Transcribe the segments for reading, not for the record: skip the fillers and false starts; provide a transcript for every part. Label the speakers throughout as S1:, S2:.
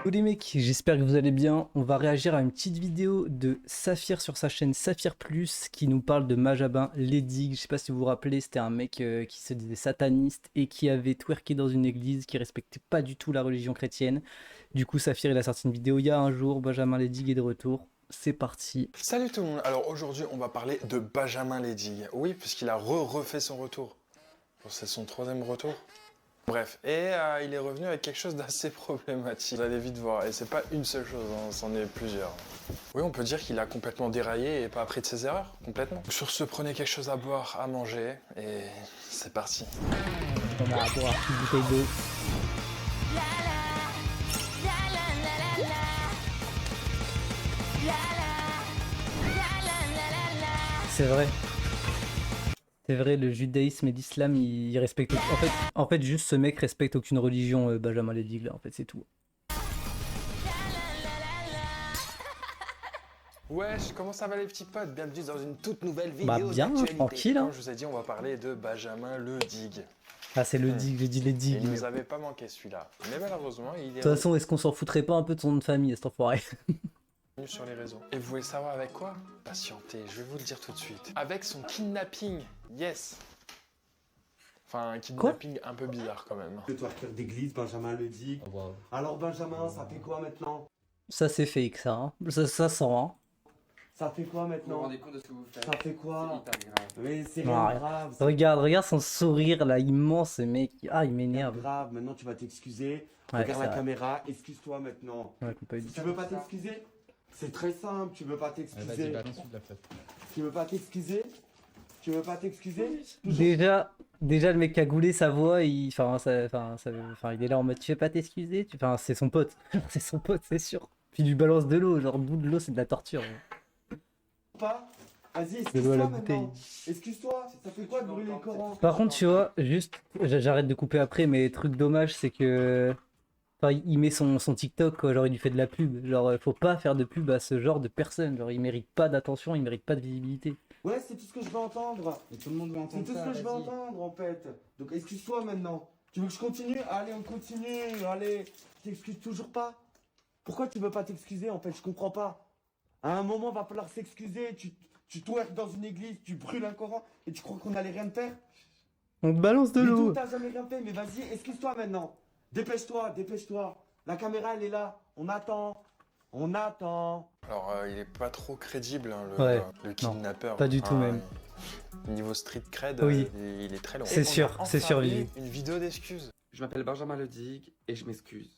S1: Coucou les mecs, j'espère que vous allez bien. On va réagir à une petite vidéo de Saphir sur sa chaîne Saphir Plus qui nous parle de Majabin Ledig. Je sais pas si vous vous rappelez, c'était un mec qui se disait sataniste et qui avait twerké dans une église qui respectait pas du tout la religion chrétienne. Du coup, Saphir il a sorti une vidéo il y a un jour. Benjamin Ledig est de retour. C'est parti.
S2: Salut tout le monde. Alors aujourd'hui, on va parler de Benjamin Ledig. Oui, puisqu'il a refait son retour. Bon, c'est son troisième retour. Bref, et il est revenu avec quelque chose d'assez problématique. Vous allez vite voir, et c'est pas une seule chose, hein, c'en est plusieurs. Oui, on peut dire qu'il a complètement déraillé et pas appris de ses erreurs, complètement. Sur ce, prenez quelque chose à boire, à manger, et c'est parti.
S1: On va boire une bouteille d'eau. C'est vrai. C'est vrai, le judaïsme et l'islam, ils respectent. En fait, juste ce mec respecte aucune religion, Benjamin Ledig, là, en fait, c'est tout.
S2: Wesh, comment ça va les petits potes? Bienvenue dans une toute nouvelle vidéo
S1: Bah bien,
S2: d'actualité.
S1: tranquille. Hein.
S2: Comme je vous ai dit, on va parler de Benjamin Ledig.
S1: Ah, c'est le dig, je dis les dig.
S2: Il nous avait pas manqué celui-là. Mais malheureusement, il est
S1: De toute façon, est-ce qu'on s'en foutrait pas un peu de son nom de famille, cet enfoiré?
S2: revenu sur les réseaux. Et vous voulez savoir avec quoi? Patientez, je vais vous le dire tout de suite. Avec son kidnapping, yes. Enfin, un kidnapping un peu bizarre quand même.
S3: Le twerker d'église, Benjamin Ledig.
S4: Oh, wow.
S3: Alors Benjamin, ça fait quoi maintenant?
S1: Ça, c'est fake, ça. Hein. Ça sent, hein.
S3: Ça fait quoi
S4: Vous vous
S3: maintenant?
S4: rendez compte de ce que vous faites?
S3: Ça fait quoi?
S4: C'est hyper grave.
S3: Mais c'est
S1: Non,
S3: rien
S1: rien.
S3: grave.
S1: Regarde son sourire, là, immense, ce mec. Ah, il
S3: C'est rien
S1: m'énerve.
S3: grave. Maintenant tu vas t'excuser.
S1: Ouais,
S3: Regarde
S1: c'est
S3: la
S1: vrai.
S3: caméra. Excuse-toi maintenant.
S1: Ouais, qu'on peut pas
S3: Si
S1: dire.
S3: tu veux pas t'excuser, c'est très simple. Tu veux pas
S4: Vas-y,
S3: t'excuser.
S4: balance de la fête.
S3: Tu veux pas t'excuser. Tu veux pas t'excuser.
S1: Déjà, le mec cagoulé, sa voix, il est là en mode tu fais pas t'excuser. Enfin, c'est son pote. C'est son pote, c'est sûr. Puis il lui balance de l'eau. Genre, bout de l'eau, c'est de la torture.
S3: Pas. Vas-y,
S1: De l'eau à la
S3: excuse-toi
S1: bouteille.
S3: maintenant. Excuse-toi. Ça fait quoi de brûler le Coran?
S1: Par contre, tu vois, juste, j'arrête de couper après, mais truc dommage, c'est que. Enfin, il met son TikTok, quoi, genre il lui fait de la pub. Genre, faut pas faire de pub à ce genre de personne. Genre, il mérite pas d'attention, il mérite pas de visibilité.
S3: Ouais, c'est tout ce que je veux entendre.
S4: Mais tout le monde veut
S3: C'est
S4: entendre
S3: tout ce
S4: ça,
S3: que je veux
S4: vas-y.
S3: entendre en fait. Donc excuse-toi maintenant. Tu veux que je continue? Allez, on continue. Allez, tu t'excuses toujours pas? Pourquoi tu veux pas t'excuser en fait? Je comprends pas. À un moment, va falloir s'excuser. Tu twerks dans une église, tu brûles un Coran et tu crois qu'on allait rien te faire?
S1: On te balance de
S3: Mais
S1: l'eau.
S3: d'où t'as jamais rien fait? Mais vas-y, excuse-toi maintenant. Dépêche-toi, dépêche-toi. La caméra, elle est là. On attend. On attend.
S2: Alors, il est pas trop crédible, hein,
S1: Ouais,
S2: le kidnappeur.
S1: pas du tout même.
S2: Niveau street cred,
S1: Oui.
S2: il est très long.
S1: C'est
S2: Et on
S1: sûr,
S2: a
S1: c'est
S2: enfin
S1: sûr,
S2: eu
S1: Vivi.
S2: une vidéo d'excuses.
S4: Je m'appelle Benjamin Ledig et je m'excuse.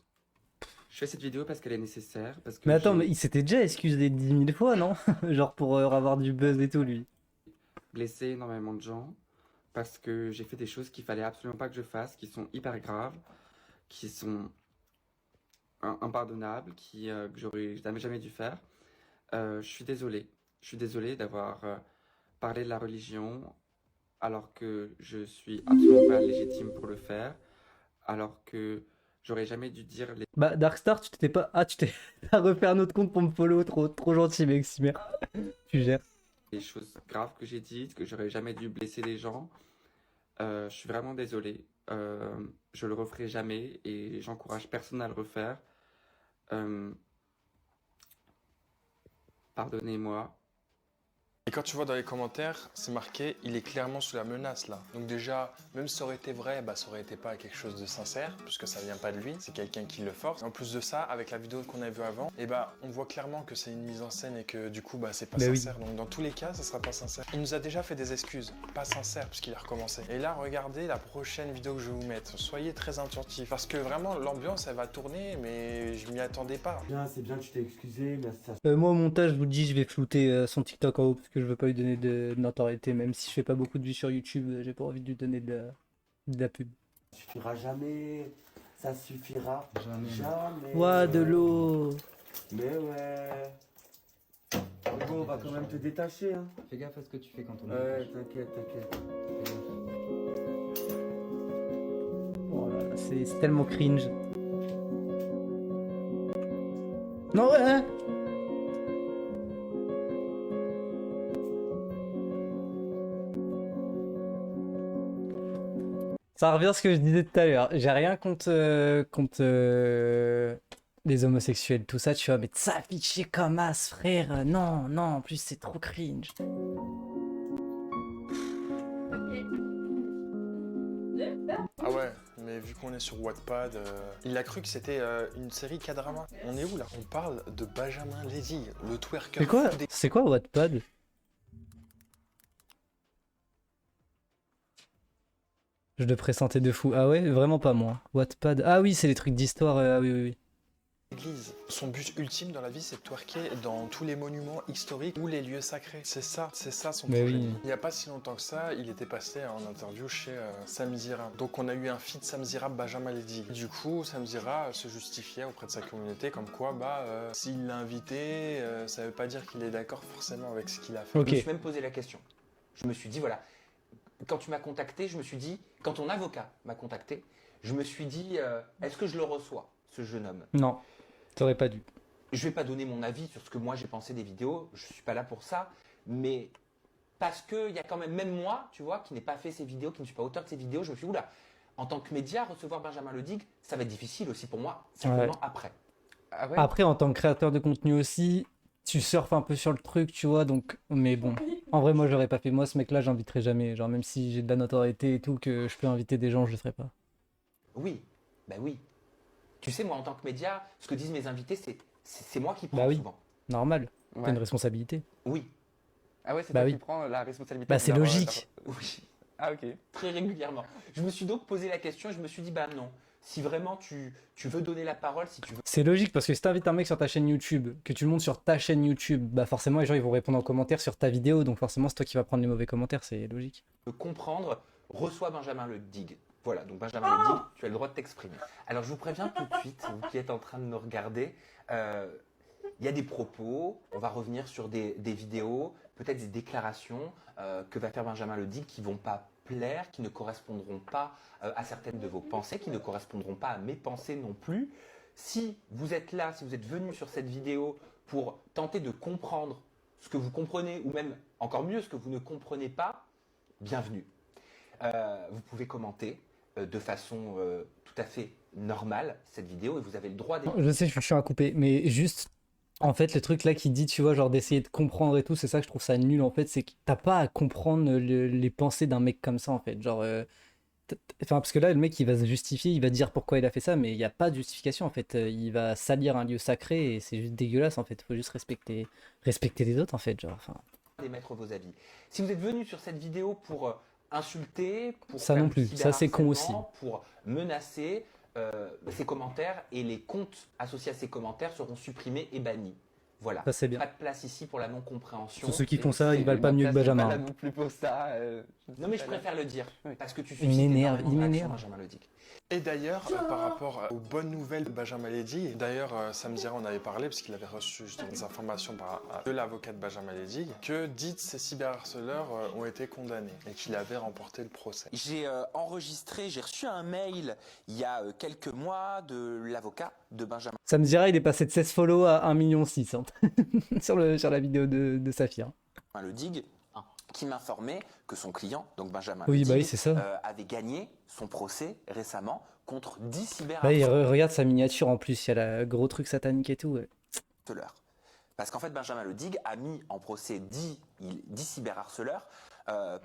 S4: Je fais cette vidéo parce qu'elle est nécessaire. Parce que
S1: Mais attends,
S4: j'ai
S1: mais il s'était déjà excusé 10 000 fois, non? Genre pour avoir du buzz et tout, lui.
S4: blessé énormément de gens. Parce que j'ai fait des choses qu'il fallait absolument pas que je fasse, qui sont hyper graves, qui sont impardonnables, que j'aurais jamais dû faire. Je suis désolé. Je suis désolé d'avoir parlé de la religion alors que je suis absolument pas légitime pour le faire, alors que j'aurais jamais dû dire
S1: Bah, Darkstar, tu t'étais pas. Ah, tu t'es. T'as refait un autre compte pour me follow, trop gentil, mec, Simer. Tu gères.
S4: les choses graves que j'ai dites, que j'aurais jamais dû blesser les gens. Je suis vraiment désolé. Je le referai jamais et j'encourage personne à le refaire. Pardonnez-moi.
S2: Et quand tu vois dans les commentaires, c'est marqué, il est clairement sous la menace là. Donc déjà, même si ça aurait été vrai, bah ça aurait été pas quelque chose de sincère, puisque ça vient pas de lui, c'est quelqu'un qui le force. Et en plus de ça, avec la vidéo qu'on a vue avant, et bah on voit clairement que c'est une mise en scène et que du coup bah c'est pas
S1: Mais oui.
S2: sincère. Donc dans tous les cas, ça sera pas sincère. Il nous a déjà fait des excuses, pas sincères, puisqu'il a recommencé. Et là, regardez la prochaine vidéo que je vais vous mettre. Soyez très attentifs, parce que vraiment l'ambiance elle va tourner, mais je m'y attendais pas.
S3: Bien, c'est bien que tu t'es excusé, mais ça.
S1: Moi, au montage, je vous dis, je vais flouter son TikTok en haut parce que je veux pas lui donner de notoriété. Même si je fais pas beaucoup de vues sur YouTube, j'ai pas envie de lui donner de la pub.
S3: Suffira jamais. Ça suffira
S4: Jamais.
S3: jamais.
S1: Ouah, de l'eau.
S3: Mais ouais. Mais bon, on va quand même te détacher, hein.
S4: Fais gaffe à ce que tu fais quand on
S3: Ouais, t'inquiète, t'inquiète.
S1: Oh là là, c'est tellement cringe. Non, ouais. Ça revient à ce que je disais tout à l'heure. J'ai rien contre les homosexuels, tout ça, tu vois, mais de s'afficher comme as, frère, non, non, en plus c'est trop cringe.
S2: Ah ouais, mais vu qu'on est sur Wattpad, il a cru que c'était une série K-drama. On est où là? On parle de Benjamin Ledig, le twerker.
S1: C'est quoi Wattpad? Je le pressentais de fou. Ah ouais, vraiment pas moi. Wattpad. Ah oui, c'est les trucs d'histoire. Ah oui, oui, oui.
S2: L'église. Son but ultime dans la vie, c'est de twerker dans tous les monuments historiques ou les lieux sacrés. C'est ça son
S1: Mais
S2: projet.
S1: oui.
S2: Il n'y a pas si longtemps que ça, il était passé en interview chez Sam Zira. Donc on a eu un feat Sam Zira Benjamin Ledig. Du coup, Sam Zira se justifiait auprès de sa communauté comme quoi, s'il l'a invité, ça veut pas dire qu'il est d'accord forcément avec ce qu'il a fait.
S1: Ok.
S5: Je me suis même posé la question. Je me suis dit, voilà, quand tu m'as contacté, je me suis dit, quand ton avocat m'a contacté, je me suis dit, est-ce que je le reçois, ce jeune homme?
S1: Non, t'aurais pas dû.
S5: Je vais pas donner mon avis sur ce que moi j'ai pensé des vidéos, je suis pas là pour ça, mais parce qu'il y a quand même moi, tu vois, qui n'ai pas fait ces vidéos, qui ne suis pas auteur de ces vidéos, je me suis dit, oula, en tant que média, recevoir Benjamin Ledig, ça va être difficile aussi pour moi, certainement après.
S4: Ah ouais?
S1: Après, en tant que créateur de contenu aussi, tu surfes un peu sur le truc, tu vois, donc. Mais bon. En vrai, moi, j'aurais pas fait. Moi, ce mec-là, j'inviterai jamais. Genre, même si j'ai de la notoriété et tout, que je peux inviter des gens, je le ferai pas.
S5: Oui, ben oui. Tu sais, moi, en tant que média, ce que disent mes invités, c'est moi qui prends
S1: Bah oui.
S5: souvent.
S1: Normal.
S4: Ouais.
S1: T'as une responsabilité.
S5: Oui,
S4: Ah ouais, c'est
S1: Bah
S4: toi
S1: oui.
S4: qui prends la responsabilité.
S1: Bah,
S4: de
S1: c'est
S4: leur-
S1: logique.
S5: oui.
S4: Ah ok.
S5: Très régulièrement. Je me suis donc posé la question et je me suis dit, bah non, si vraiment tu veux donner la parole, si tu veux
S1: C'est logique parce que si t'invites un mec sur ta chaîne YouTube, que tu le montes sur ta chaîne YouTube, bah forcément les gens ils vont répondre en commentaire sur ta vidéo, donc forcément c'est toi qui vas prendre les mauvais commentaires, c'est logique.
S5: comprendre, reçois Benjamin Ledig. Voilà, donc Benjamin Ledig, tu as le droit de t'exprimer. Alors je vous préviens tout de suite, vous qui êtes en train de nous regarder, il y a des propos, on va revenir sur des vidéos, peut-être des déclarations que va faire Benjamin Ledig qui vont pas plaire, qui ne correspondront pas à certaines de vos pensées, qui ne correspondront pas à mes pensées non plus. Si vous êtes là, si vous êtes venu sur cette vidéo pour tenter de comprendre ce que vous comprenez, ou même encore mieux ce que vous ne comprenez pas, bienvenue. Vous pouvez commenter de façon tout à fait normale cette vidéo et vous avez le droit d'écouter.
S1: Je sais, je suis chiant à couper, mais juste, en fait, le truc là qui dit, tu vois, genre d'essayer de comprendre et tout, c'est ça que je trouve ça nul en fait, c'est que t'as pas à comprendre les pensées d'un mec comme ça en fait. Genre, enfin, parce que là, le mec il va se justifier, il va dire pourquoi il a fait ça, mais il n'y a pas de justification en fait. Il va salir un lieu sacré et c'est juste dégueulasse en fait. Faut juste respecter les autres en fait. Genre, enfin,
S5: D'émettre vos avis. Si vous êtes venu sur cette vidéo pour insulter, pour
S1: Ça
S5: faire
S1: non
S5: du
S1: plus, ça, c'est con aussi.
S5: cyberharcèlement, pour menacer, ces commentaires et les comptes associés à ces commentaires seront supprimés et bannis. Voilà.
S1: ça c'est bien.
S5: Pas de place ici pour la non-compréhension.
S1: Tous ceux qui
S5: Et
S1: font ça, ils
S5: c'est-
S1: valent pas mieux que
S4: Ma place n'est
S1: Benjamin.
S4: pas là non plus pour ça.
S5: Non mais je préfère le dire,
S4: Oui.
S5: parce que tu
S1: Il
S5: suscites
S1: m'énerve,
S5: énormément de
S1: il
S5: réactions,
S1: m'énerve.
S5: Benjamin Ledig.
S2: Et d'ailleurs, par rapport aux bonnes nouvelles de Benjamin Ledig, d'ailleurs, Sam Zira en avait parlé parce qu'il avait reçu justement des informations de l'avocat de Benjamin Ledig que dites ces cyberharceleurs ont été condamnés et qu'il avait remporté le procès.
S5: J'ai j'ai reçu un mail il y a quelques mois de l'avocat de Benjamin
S1: Ça me dirait, il est passé de 16 follow à 1,6 million sur la vidéo de Saphir.
S5: Ledig qui m'informait que son client, donc Benjamin
S1: Oui,
S5: Ledig,
S1: bah oui, c'est ça.
S5: avait gagné son procès récemment contre 10
S1: Là,
S5: cyberharceleurs.
S1: regarde sa miniature en plus, il y a le gros truc satanique et tout. Ouais.
S5: Parce qu'en fait, Benjamin Ledig a mis en procès 10 cyberharceleurs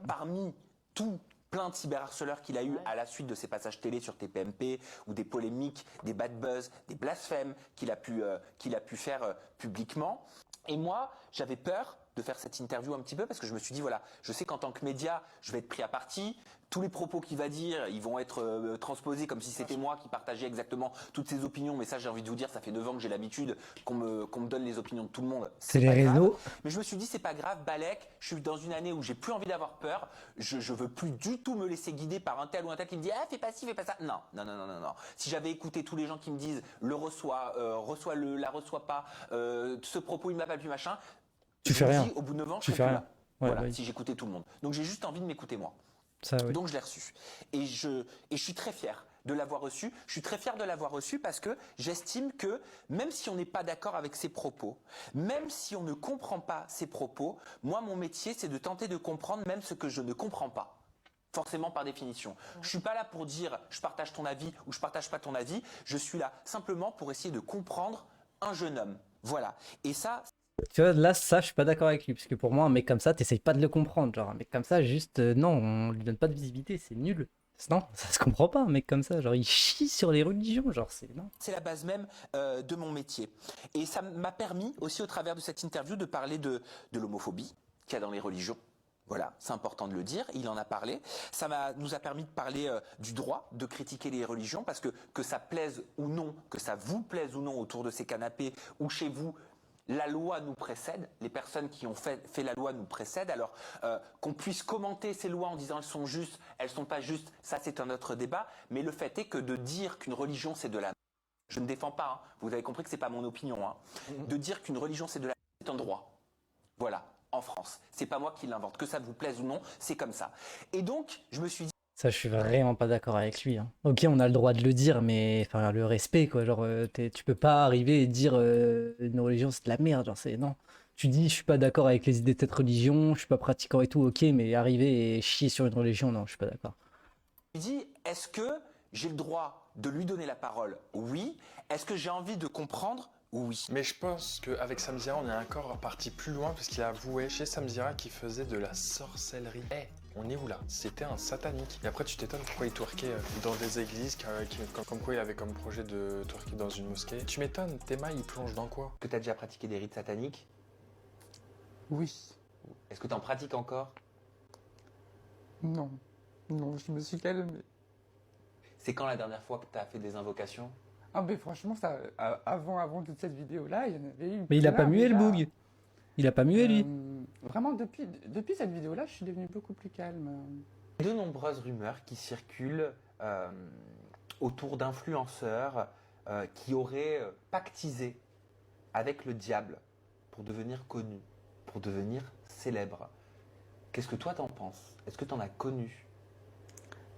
S5: parmi tout plein de cyberharceleurs qu'il a eu à la suite de ses passages télé sur TPMP ou des polémiques, des bad buzz, des blasphèmes qu'il a pu faire publiquement. Et moi, j'avais peur de faire cette interview un petit peu parce que je me suis dit, voilà, je sais qu'en tant que média, je vais être pris à partie. Tous les propos qu'il va dire, ils vont être transposés comme si c'était moi qui partageais exactement toutes ses opinions. Mais ça, j'ai envie de vous dire, ça fait 9 ans que j'ai l'habitude qu'on me donne les opinions de tout le monde.
S1: C'est les
S5: pas grave.
S1: réseaux.
S5: Mais je me suis dit, c'est pas grave, Balek, je suis dans une année où j'ai plus envie d'avoir peur. Je veux plus du tout me laisser guider par un tel ou un tel qui me dit, ah, fais pas ci, fais pas ça. Non. Si j'avais écouté tous les gens qui me disent, le reçois, reçois-le, la reçois pas, ce propos, il m'a pas plu, machin.
S1: Tu
S5: je
S1: fais
S5: me
S1: rien.
S5: dis, au bout de 9 ans,
S1: Tu
S5: je
S1: fais
S5: serais
S1: rien.
S5: plus là.
S1: Ouais,
S5: Voilà,
S1: bah oui.
S5: si j'écoutais tout le monde. Donc j'ai juste envie de m'écouter moi.
S1: Ça, oui.
S5: Donc je l'ai reçu. Et je suis très fier de l'avoir reçu. Je suis très fier de l'avoir reçu parce que j'estime que même si on n'est pas d'accord avec ses propos, même si on ne comprend pas ses propos, moi mon métier c'est de tenter de comprendre même ce que je ne comprends pas. forcément par définition. Je suis pas là pour dire je partage ton avis ou je partage pas ton avis. Je suis là simplement pour essayer de comprendre un jeune homme. Voilà. Et ça,
S1: Tu vois, là, ça, je suis pas d'accord avec lui, parce que pour moi, un mec comme ça, t'essayes pas de le comprendre. Genre, un mec comme ça, juste, non, on lui donne pas de visibilité, c'est nul. Non, ça se comprend pas, un mec comme ça. Genre, il chie sur les religions, genre, c'est. Non.
S5: c'est la base même de mon métier. Et ça m'a permis aussi au travers de cette interview de parler de l'homophobie qu'il y a dans les religions. Voilà, c'est important de le dire, il en a parlé. Nous a permis de parler du droit de critiquer les religions, parce que ça plaise ou non, que ça vous plaise ou non autour de ces canapés ou chez vous, la loi nous précède, les personnes qui ont fait la loi nous précèdent. Alors qu'on puisse commenter ces lois en disant elles sont justes, elles sont pas justes, ça c'est un autre débat. Mais le fait est que de dire qu'une religion c'est de la... Je ne défends pas, hein, vous avez compris que c'est pas mon opinion. Hein. De dire qu'une religion c'est de la... c'est un droit. Voilà. En France. C'est pas moi qui l'invente. Que ça vous plaise ou non, c'est comme ça. Et donc, je me suis dit...
S1: Ça, je suis vraiment pas d'accord avec lui. Hein. Ok, on a le droit de le dire, mais enfin, le respect, quoi. Genre, tu peux pas arriver et dire une religion c'est de la merde. Genre, c'est non. Tu dis, je suis pas d'accord avec les idées de cette religion, je suis pas pratiquant et tout, ok, mais arriver et chier sur une religion, non, je suis pas d'accord.
S5: dit, est-ce que j'ai le droit de lui donner la parole? Oui. Est-ce que j'ai envie de comprendre? Oui.
S2: Mais je pense qu'avec Samzira, on est encore parti plus loin parce qu'il a avoué chez Samzira qu'il faisait de la sorcellerie. Eh, on est où là? C'était un satanique. Et après, tu t'étonnes pourquoi il twerkait dans des églises, comme quoi il avait comme projet de twerker dans une mosquée. Tu m'étonnes, Théma, il plonge dans quoi?
S5: Est-ce que tu as déjà pratiqué des rites sataniques?
S6: Oui.
S5: Est-ce que tu en pratiques encore?
S6: Non. Non, je me suis calmé.
S5: C'est quand la dernière fois que tu as fait des invocations?
S6: Ah, mais franchement, ça, avant toute cette vidéo-là, il y en avait eu.
S1: Mais il a pas
S6: plein
S1: mué le
S6: déjà.
S1: boug. Il a pas mué lui.
S6: Vraiment, depuis cette vidéo-là, je suis devenu beaucoup plus calme.
S5: De nombreuses rumeurs qui circulent autour d'influenceurs qui auraient pactisé avec le diable pour devenir connus, pour devenir célèbres. Qu'est-ce que toi t'en penses? Est-ce que t'en as connu?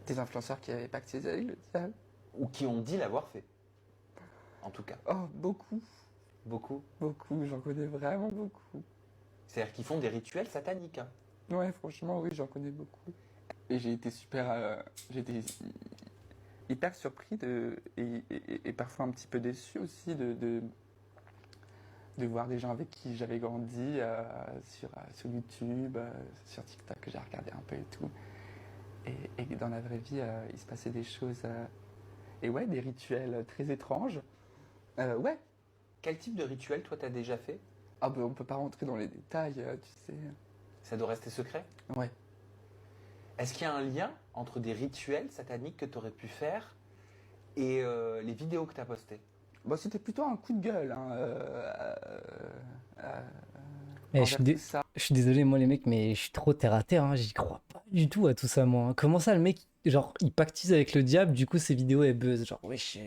S6: Des influenceurs qui avaient pactisé avec le diable.
S5: Ou qui ont dit l'avoir fait? En tout cas,
S6: Oh, beaucoup.
S5: beaucoup.
S6: Beaucoup, j'en connais vraiment beaucoup.
S5: C'est-à-dire qu'ils font des rituels sataniques. Hein.
S6: Ouais, franchement, oui, j'en connais beaucoup. Et j'ai été j'ai été hyper surpris et parfois un petit peu déçu aussi de voir des gens avec qui j'avais grandi sur YouTube, sur TikTok, que j'ai regardé un peu et tout. Et dans la vraie vie, il se passait des choses, et ouais, des rituels très étranges. Ouais.
S5: Quel type de rituel toi t'as déjà fait?
S6: Ah ben, on peut pas rentrer dans les détails, tu sais.
S5: Ça doit rester secret?
S6: Ouais.
S5: Est-ce qu'il y a un lien entre des rituels sataniques que tu aurais pu faire et les vidéos que tu as postées?
S6: Bon, c'était plutôt un coup de gueule.
S1: Eh,
S6: Envers tout ça.
S1: je suis désolé, moi les mecs, mais je suis trop terre à terre. Hein. J'y crois pas du tout à tout ça, moi. Hein. Comment ça, le mec, genre, il pactise avec le diable, du coup, ses vidéos elles buzz. Genre, wesh.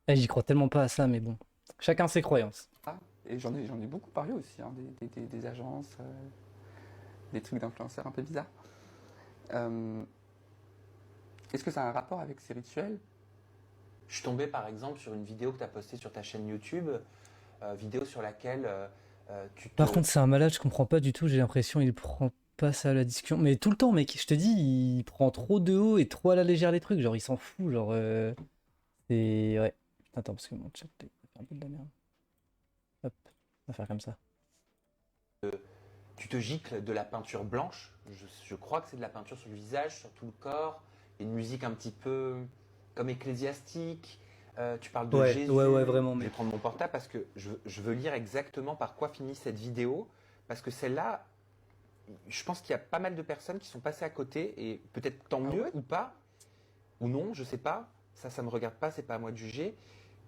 S1: J'y crois tellement pas à ça, mais bon. Chacun ses croyances.
S6: Et j'en ai beaucoup parlé aussi, hein, des agences, des trucs d'influenceurs un peu bizarres. Est-ce que ça a un rapport avec ces rituels?
S5: Je suis tombé par exemple sur une vidéo que tu as postée sur ta chaîne YouTube, vidéo sur laquelle tu te...
S1: Par contre, c'est un malade, je comprends pas du tout. J'ai l'impression il prend pas ça à la discussion. Mais tout le temps, mec, je te dis, il prend trop de haut et trop à la légère les trucs. Genre, il s'en fout. Genre, c'est. Ouais. Attends, parce que mon chat il fait un peu de la merde. Hop, on va faire comme ça.
S5: Tu te gicles de la peinture blanche, je crois que c'est de la peinture sur le visage, sur tout le corps, une musique un petit peu comme ecclésiastique, tu parles de Jésus.
S1: Ouais, vraiment.
S5: Je
S1: Mais...
S5: vais prendre mon portable parce que je veux lire exactement par quoi finit cette vidéo, parce que celle-là, je pense qu'il y a pas mal de personnes qui sont passées à côté, et peut-être tant mieux ou pas, ou non, je sais pas, ça me regarde pas, c'est pas à moi de juger.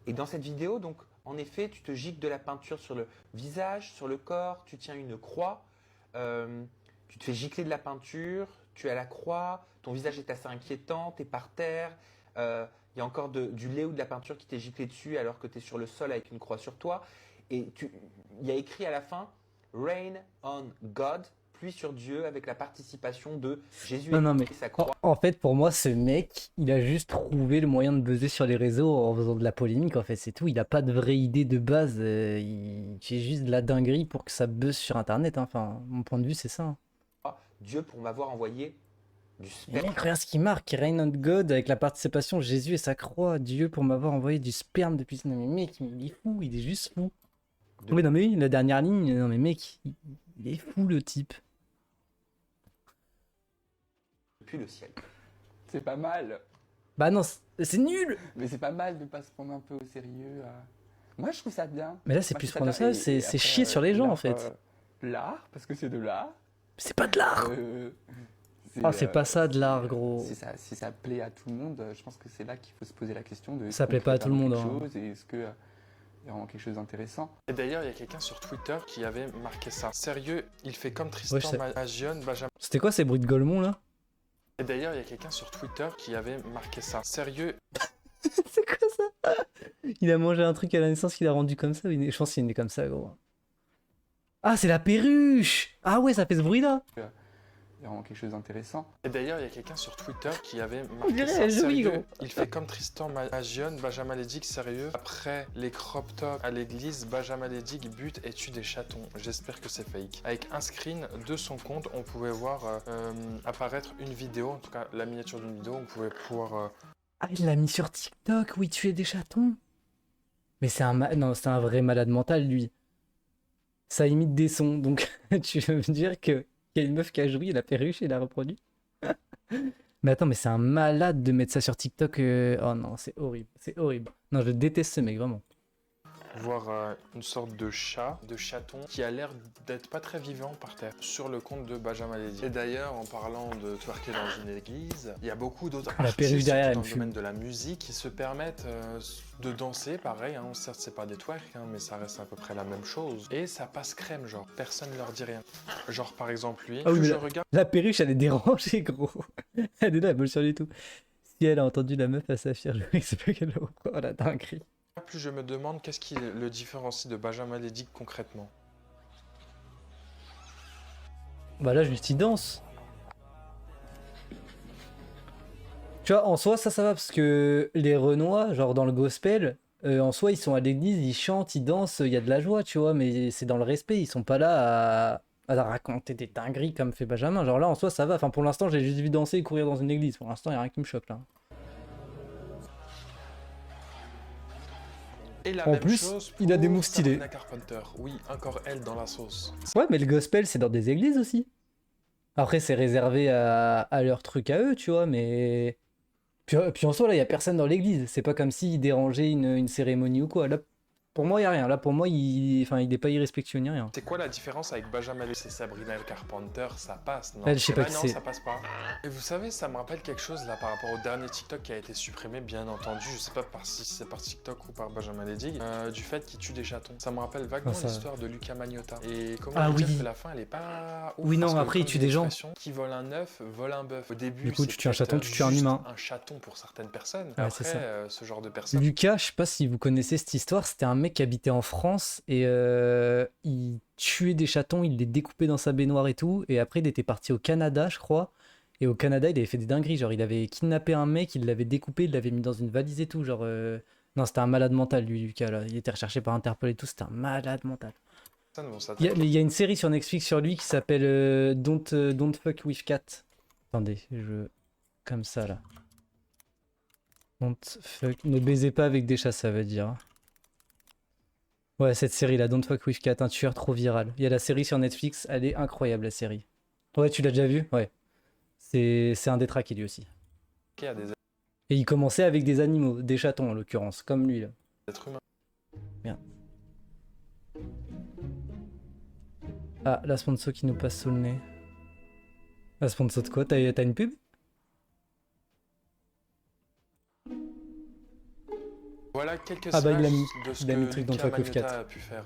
S5: Et dans cette vidéo, donc, en effet, tu te gicles de la peinture sur le visage, sur le corps, tu tiens une croix, tu te fais gicler de la peinture, tu as la croix, ton visage est assez inquiétant, tu es par terre, il y a encore du lait ou de la peinture qui t'est giclé dessus alors que tu es sur le sol avec une croix sur toi. Et il y a écrit à la fin « Rain on God », pluie sur Dieu, avec la participation de Jésus et sa croix.
S1: En fait, pour moi, ce mec, il a juste trouvé le moyen de buzzer sur les réseaux en faisant de la polémique. En fait, c'est tout. Il a pas de vraie idée de base. Il fait juste de la dinguerie pour que ça buzz sur Internet. Hein. Enfin, mon point de vue, c'est ça. Hein.
S5: Dieu pour m'avoir envoyé du
S1: Mais
S5: sperme.
S1: mec, regarde ce qui marque, Reign of God avec la participation Jésus et sa croix, Dieu pour m'avoir envoyé du sperme depuis. Non mais mec, il est fou, il est juste fou.
S5: De-
S1: Oui, non mais oui, la dernière ligne, non mais mec, il est fou le type.
S5: Depuis le ciel.
S6: C'est pas mal.
S1: Bah non, c'est nul.
S6: Mais c'est pas mal de pas se prendre un peu au sérieux. Moi, je trouve ça bien.
S1: Mais là, c'est
S6: Moi,
S1: plus
S6: je trouve
S1: prendre
S6: bien.
S1: ça,
S6: Et
S1: c'est
S6: après,
S1: chier sur les gens en
S6: l'art,
S1: fait.
S6: L'art, parce que c'est de l'art.
S1: C'est pas de l'art. Ah, c'est pas ça de l'art, gros.
S6: Si ça plaît à tout le monde, je pense que c'est là qu'il faut se poser la question de.
S1: Ça plaît pas à tout le monde, hein.
S6: Et est-ce que il y a vraiment quelque chose d'intéressant?
S2: Et d'ailleurs, il y a quelqu'un sur Twitter qui avait marqué ça. Sérieux, il fait comme
S1: Ouais, je
S2: Tristan
S1: sais.
S2: Magione, Benjamin.
S1: C'était quoi ces bruits de Golemont là?
S2: Et d'ailleurs, il y a quelqu'un sur Twitter qui avait marqué ça. Sérieux,
S1: C'est quoi ça? Il a mangé un truc à la naissance qu'il a rendu comme ça. Je pense qu'il est né comme ça, gros. Ah, c'est la perruche! Ah ouais, ça fait ce bruit là.
S6: Il y a vraiment quelque chose d'intéressant.
S2: Et d'ailleurs, il y a quelqu'un sur Twitter qui avait
S1: On
S2: marqué
S1: dirait
S2: ça.
S1: un joli,
S2: Sérieux,
S1: gros.
S2: il fait comme Tristan Magione, Benjamin Ledig, sérieux. Après les crop tops à l'église, Benjamin Ledig bute et tue des chatons. J'espère que c'est fake. Avec un screen de son compte, on pouvait voir apparaître une vidéo, en tout cas la miniature d'une vidéo, on pouvait pouvoir...
S1: Ah, il l'a mis sur TikTok où il tuait des chatons. Mais c'est non, c'est un vrai malade mental, lui. Ça imite des sons, donc tu veux me dire qu'il y a une meuf qui a joué la perruche et l'a reproduit? Mais attends, mais c'est un malade de mettre ça sur TikTok. Oh non, c'est horrible, c'est horrible. Non, je déteste ce mec, vraiment.
S2: voir une sorte de chat, de chaton, qui a l'air d'être pas très vivant par terre, sur le compte de Benjamin Ledy. Et d'ailleurs, en parlant de twerker dans une église, il y a beaucoup d'autres
S1: La perruche
S2: artistes
S1: derrière, elle
S2: dans
S1: me
S2: le
S1: fume.
S2: domaine de la musique qui se permettent de danser, pareil, hein, certes c'est pas des twerks, hein, mais ça reste à peu près la même chose. Et ça passe crème, genre, personne ne leur dit rien. Genre par exemple lui,
S1: Ah oui,
S2: plus
S1: mais
S2: je
S1: la-
S2: regarde
S1: La perruche, elle est dérangée, gros. Elle est là, elle bouge sur les tout. Si elle a entendu la meuf à Saphir jouer, c'est pas qu'elle a... Oh la dinguerie.
S2: plus je me demande qu'est-ce qui le différencie de Benjamin Ledy concrètement.
S1: Bah là, juste il danse. Tu vois, en soi, ça va, parce que les Renois, genre dans le gospel, en soi, ils sont à l'église, ils chantent, ils dansent, il y a de la joie, tu vois, mais c'est dans le respect, ils sont pas là à raconter des dingueries comme fait Benjamin. Genre là, en soi, ça va. Enfin, pour l'instant, j'ai juste vu danser et courir dans une église. Pour l'instant, il n'y a rien qui me choque là.
S2: Et la
S1: En
S2: même
S1: plus,
S2: chose
S1: il a des
S2: pour
S1: moves stylés.
S2: Sabrina Carpenter. Oui, encore elle dans la sauce.
S1: Ouais, mais le gospel, c'est dans des églises aussi. Après, c'est réservé à leur truc à eux, tu vois, mais. Puis en soi, là, il n'y a personne dans l'église. C'est pas comme s'ils dérangeaient une cérémonie ou quoi. Là, pour moi, il n'y a rien. Là, pour moi, enfin, il n'est pas irrespectueux ni rien.
S2: C'est quoi la différence avec Benjamin Ledy et Sabrina Carpenter? Ça passe, non?
S1: Elle, je sais
S2: Et
S1: pas
S2: là,
S1: qui
S2: non,
S1: c'est.
S2: ça passe pas. Et vous savez, ça me rappelle quelque chose là par rapport au dernier TikTok qui a été supprimé, bien entendu. Je sais pas si c'est par TikTok ou par Benjamin Ledy, du fait qu'il tue des chatons. Ça me rappelle vaguement
S1: Ah, ça-
S2: l'histoire de Luca Magnotta. Et comment
S1: Ah
S2: vous dire
S1: oui.
S2: que la fin, elle est pas ouf,
S1: Oui, non,
S2: parce que
S1: après, il
S2: comme
S1: tue
S2: dit
S1: des gens.
S2: l'expression, qui vole un œuf, vole un bœuf. Au début,
S1: Du coup,
S2: c'est
S1: tu tues un chaton,
S2: peut-être
S1: tu tues un
S2: juste
S1: humain.
S2: un chaton pour certaines personnes.
S1: Ouais,
S2: Après,
S1: c'est ça.
S2: ce genre de personnes.
S1: Lucas, je sais pas si vous connaissez cette histoire, c'était un mec qui habitait en France et il tuait des chatons, il les découpait dans sa baignoire et tout. Et après, il était parti au Canada, je crois. Et au Canada, il avait fait des dingueries. Genre, il avait kidnappé un mec, il l'avait découpé, il l'avait mis dans une valise et tout. Genre, non, c'était un malade mental, lui, Lucas. Là. Il était recherché par Interpol et tout. C'était un malade mental.
S2: Personnes vont
S1: Il y,
S2: s'attaquer.
S1: il y a une série sur Netflix sur lui qui s'appelle Don't Fuck with Cat. Attendez, comme ça là. Don't fuck. Ne baisez pas avec des chats, ça veut dire. Ouais, cette série là, Don't Fuck with Cat, un tueur trop viral. Il y a la série sur Netflix, elle est incroyable la série. Ouais, tu l'as déjà vue? Ouais. C'est un détraqué lui aussi.
S2: à des
S1: Et il commençait avec des animaux, des chatons en l'occurrence, comme lui là.
S2: êtres humains.
S1: Ah, la sponsor qui nous passe sous le nez. La sponsor de quoi? T'as une pub?
S2: Voilà quelques
S1: Ah bah, il l'a
S2: images
S1: mis.
S2: de ce
S1: Il a mis le
S2: que
S1: truc dans
S2: Luca
S1: le Fuck with
S2: Magnotta
S1: Cat.
S2: a pu faire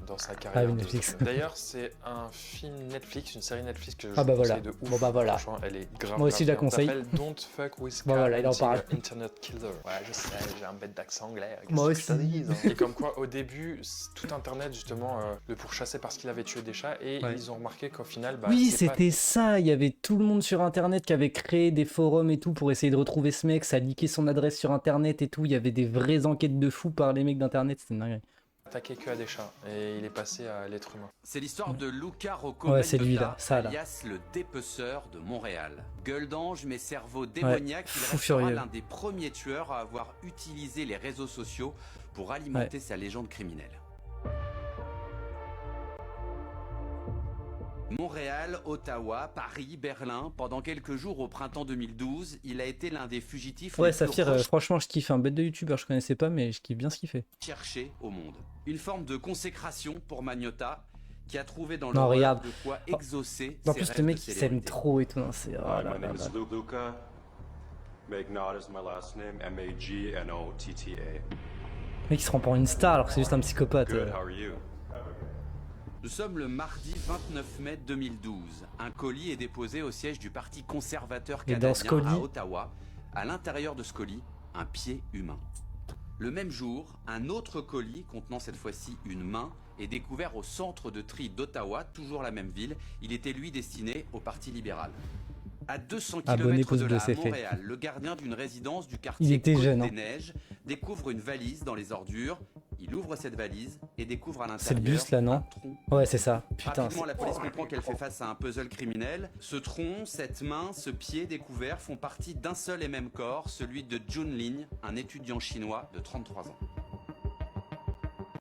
S2: dans sa
S1: Ah
S2: carrière.
S1: oui, Netflix.
S2: D'ailleurs, c'est un film Netflix, une série Netflix que je
S1: Ah bah
S2: vous conseille
S1: voilà.
S2: de ouf.
S1: Bon bah voilà.
S2: Franchement, elle est grave.
S1: Moi aussi, je la
S2: grave bien.
S1: conseille.
S2: Ça s'appelle Don't Fuck with
S1: Bon,
S2: Cat
S1: voilà, il en
S2: until
S1: parle.
S2: Internet Killer. Ouais, je sais, j'ai un bête d'accent anglais.
S1: Moi
S2: qu'est-ce que je te
S1: aussi.
S2: dise, hein. Et comme quoi, au début, tout Internet justement le pourchassait parce qu'il avait tué des chats et
S1: Ouais.
S2: ils ont remarqué qu'au final, bah,
S1: Oui,
S2: c'est pas-
S1: c'était ça. Il y avait tout le monde sur Internet qui avait créé des forums et tout pour essayer de retrouver ce mec. Ça leaké son adresse sur Internet et tout. Il y avait des vraies enquêtes de fous par les mecs d'Internet. C'était une dinguerie.
S2: attaqué que à des chats et il est passé à l'être humain.
S7: C'est l'histoire de Luca Rocco
S1: Ouais, c'est lui, là, ça, là.
S7: alias le dépeceur de Montréal. Gueule d'ange mais cerveau démoniaque, il
S1: fou
S7: restera
S1: furieux.
S7: l'un des premiers tueurs à avoir utilisé les réseaux sociaux pour alimenter sa légende criminelle. Montréal, Ottawa, Paris, Berlin, pendant quelques jours au printemps 2012, il a été l'un des fugitifs
S1: Ouais,
S7: les plus
S1: Saphir, franchement, je kiffe. Un bête de youtubeur, je connaissais pas, mais je kiffe bien ce qu'il fait.
S7: recherchés au monde. Une forme de consécration pour Magnotta, qui a trouvé dans
S1: Non,
S7: l'horreur
S1: regarde.
S7: de quoi exaucer
S1: En
S7: ses
S1: plus,
S7: rêves
S1: le mec,
S7: de
S1: il s'aime
S7: célébrité.
S1: trop et tout. Non, c'est... Oh
S8: Hi,
S1: là
S8: my
S1: là
S8: name
S1: là.
S8: is Luca. Magnot is my last name. Magnotta.
S1: Le mec, il se rend pour une star alors que c'est juste un psychopathe.
S8: Good, how are you?
S7: Nous sommes le mardi 29 mai 2012. Un colis est déposé au siège du Parti conservateur
S1: Et dans ce
S7: canadien à
S1: colis-
S7: Ottawa. À l'intérieur de ce colis, un pied humain. Le même jour, un autre colis contenant cette fois-ci une main est découvert au centre de tri d'Ottawa, toujours la même ville. Il était lui destiné au Parti libéral. À 200
S1: Abonné,
S7: km
S1: pouce
S7: de
S1: bleu,
S7: là, à
S1: c'est fait.
S7: Montréal, le gardien d'une résidence du quartier
S1: Il était
S7: Côte
S1: jeune,
S7: des
S1: hein.
S7: Neiges découvre une valise dans les ordures. Il ouvre cette valise et découvre à l'intérieur
S1: C'est le buste, là, non
S7: un tronc.
S1: Ouais, c'est ça. Putain,
S7: Rapidement,
S1: c'est...
S7: la police comprend qu'elle fait face à un puzzle criminel. Ce tronc, cette main, ce pied découvert font partie d'un seul et même corps, celui de Jun Lin, un étudiant chinois de 33 ans.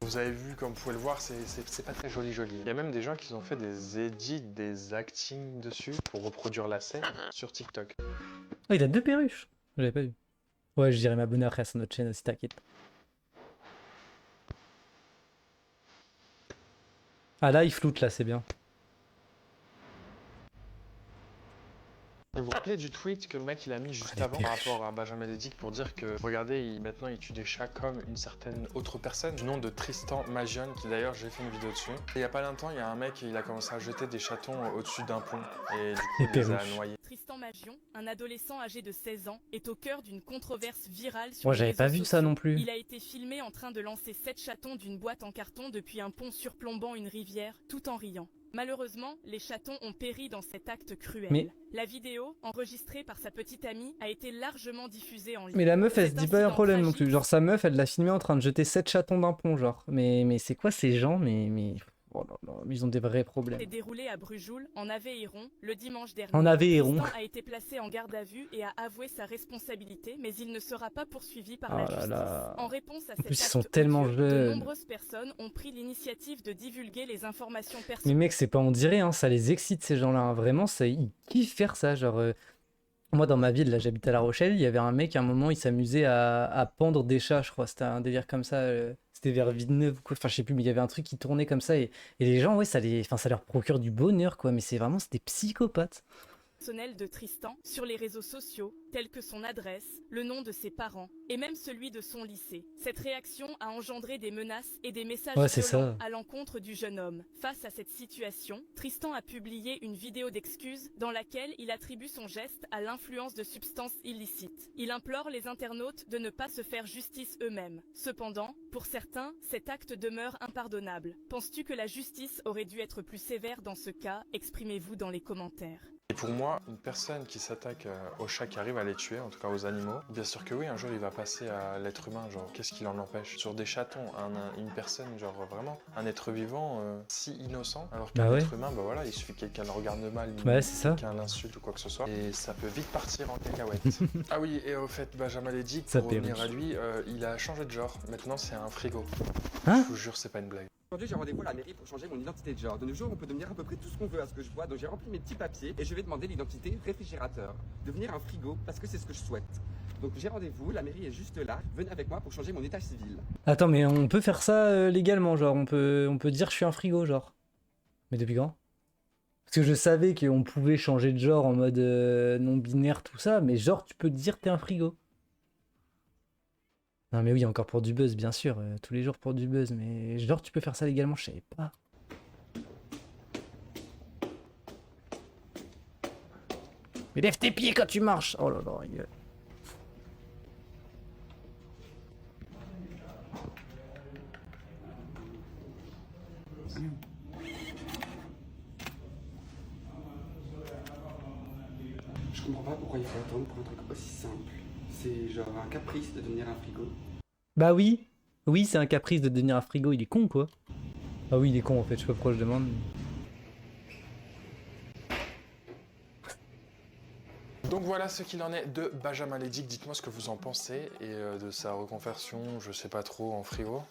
S2: Vous avez vu, comme vous pouvez le voir, c'est pas très joli. Il y a même des gens qui ont fait des edits, des actings dessus pour reproduire la scène sur TikTok.
S1: Oh, il a 2 perruches. J'avais pas vu. Ouais, je dirais m'abonner après à notre chaîne aussi, t'inquiète. Ah là, il floute, là, c'est bien.
S2: Et vous vous rappelez du tweet que le mec il a mis juste
S1: les
S2: avant par
S1: perches.
S2: rapport à Benjamin Lédic pour dire que regardez, maintenant il tue des chats comme une certaine autre personne du nom de Tristan Magion, qui d'ailleurs j'ai fait une vidéo dessus. Et il y a pas longtemps, il y a un mec, il a commencé à jeter des chatons au-dessus d'un pont et du coup
S1: Les
S2: il les a
S1: perruches.
S2: noyés.
S9: Tristan Magion, un adolescent âgé de 16 ans, est au cœur d'une controverse virale sur
S1: Moi,
S9: les
S1: j'avais
S9: réseaux
S1: pas vu ça
S9: sociaux.
S1: non plus.
S9: Il a été filmé en train de lancer 7 chatons d'une boîte en carton depuis un pont surplombant une rivière, tout en riant. Malheureusement, les chatons ont péri dans cet acte cruel.
S1: Mais-
S9: La vidéo, enregistrée par sa petite amie, a été largement diffusée en ligne.
S1: Mais la meuf, elle se
S9: Cet
S1: dit pas un
S9: incident
S1: problème non
S9: tragique
S1: plus. Genre, sa meuf, elle l'a filmé en train de jeter 7 chatons d'un pont, genre. Mais c'est quoi ces gens? Mais... Oh là là, ils ont des vrais problèmes.
S9: s'est déroulé à Brujoul, en Aveyron, le dimanche dernier.
S1: En Aveyron.
S9: Tristan a été placé en garde à vue et a avoué sa responsabilité, mais il ne sera pas poursuivi par
S1: Oh
S9: la
S1: là
S9: justice.
S1: là.
S9: En réponse à
S1: En
S9: cet
S1: plus, ils
S9: acte
S1: sont tellement
S9: odieux,
S1: jeunes.
S9: de nombreuses personnes ont pris l'initiative de divulguer les informations
S1: Mais
S9: personnelles.
S1: mec, c'est pas on dirait, hein, ça les excite ces gens-là. Hein. Vraiment, ça, ils kiffent faire ça. Genre, moi, dans ma ville, là, j'habite à La Rochelle, il y avait un mec, à un moment, il s'amusait à pendre des chats, je crois. C'était un délire comme ça. C'était vers Villeneuve ou quoi. Enfin, je sais plus, mais il y avait un truc qui tournait comme ça. Et les gens, ouais, ça leur procure du bonheur, quoi. Mais c'est vraiment, c'est des psychopathes.
S9: De Tristan sur les réseaux sociaux, tels que son adresse, le nom de ses parents et même celui de son lycée. Cette réaction a engendré des menaces et des messages
S1: Ouais, c'est
S9: violents
S1: ça.
S9: à l'encontre du jeune homme. Face à cette situation, Tristan a publié une vidéo d'excuses dans laquelle il attribue son geste à l'influence de substances illicites. Il implore les internautes de ne pas se faire justice eux-mêmes. Cependant, pour certains, cet acte demeure impardonnable. Penses-tu que la justice aurait dû être plus sévère dans ce cas? Exprimez-vous dans les commentaires.
S2: Et pour moi, une personne qui s'attaque aux chats qui arrive à les tuer, en tout cas aux animaux, bien sûr que oui, un jour il va passer à l'être humain, genre qu'est-ce qui l'en empêche? Sur des chatons, une personne, genre vraiment, un être vivant si innocent, alors qu'un
S1: Bah ouais.
S2: être humain, bah voilà, il suffit que quelqu'un le regarde mal,
S1: Ouais, c'est ça.
S2: quelqu'un l'insulte ou quoi que ce soit, et ça peut vite partir en cacahuète. Ah oui, et au fait, Benjamin Lédic,
S1: Ça
S2: pour revenir
S1: perruche.
S2: à lui, il a changé de genre, maintenant c'est un frigo.
S1: Hein?
S2: Je vous jure, c'est pas une blague.
S4: Aujourd'hui, j'ai rendez-vous à la mairie pour changer mon identité de genre. De nos jours, on peut devenir à peu près tout ce qu'on veut à ce que je vois. Donc j'ai rempli mes petits papiers et je vais demander l'identité réfrigérateur. Devenir un frigo parce que c'est ce que je souhaite. Donc j'ai rendez-vous, la mairie est juste là. Venez avec moi pour changer mon état civil.
S1: Attends, mais on peut faire ça légalement, genre, on peut dire je suis un frigo, genre. Mais depuis quand? Parce que je savais qu'on pouvait changer de genre en mode non-binaire, tout ça, mais genre, tu peux dire t'es un frigo. Non, mais oui, encore pour du buzz, bien sûr, tous les jours pour du buzz, mais genre, tu peux faire ça légalement, je savais pas. Mais lève tes pieds quand tu marches! Oh là là, rigole.
S4: Je comprends pas pourquoi il faut attendre pour un truc aussi simple. C'est genre un caprice de devenir un frigo.
S1: Bah oui, Oui, c'est un caprice de devenir un frigo, il est con quoi. Ah oui, il est con en fait, je sais pas pourquoi je demande.
S2: Donc voilà ce qu'il en est de Benjamin Ledig. Dites-moi ce que vous en pensez et de sa reconversion, je sais pas trop, en frigo.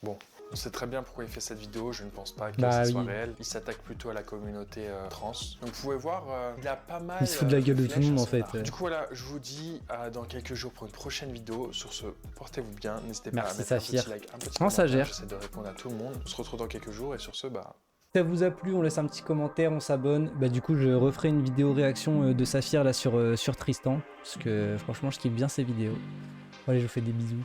S2: Bon, on sait très bien pourquoi il fait cette vidéo, je ne pense pas que
S1: Bah
S2: ce soit
S1: oui.
S2: réel. Il s'attaque plutôt à la communauté trans. Donc vous pouvez voir, il a pas mal...
S1: Il se fout de la gueule de tout le
S2: flèches
S1: monde
S2: à
S1: en
S2: son
S1: fait.
S2: arc. Du coup voilà, je vous dis dans quelques jours pour une prochaine vidéo. Sur ce, portez-vous bien, n'hésitez pas à
S1: Merci,
S2: mettre
S1: Saphir.
S2: un petit like, un petit
S1: Non, ça
S2: commentaire.
S1: gère.
S2: J'essaie de répondre à tout le monde. On se retrouve dans quelques jours et sur ce, bah...
S1: Si ça vous a plu, on laisse un petit commentaire, on s'abonne. Bah du coup je referai une vidéo réaction de Saphir là sur Tristan. Parce que franchement je kiffe bien ces vidéos. Allez, je vous fais des bisous.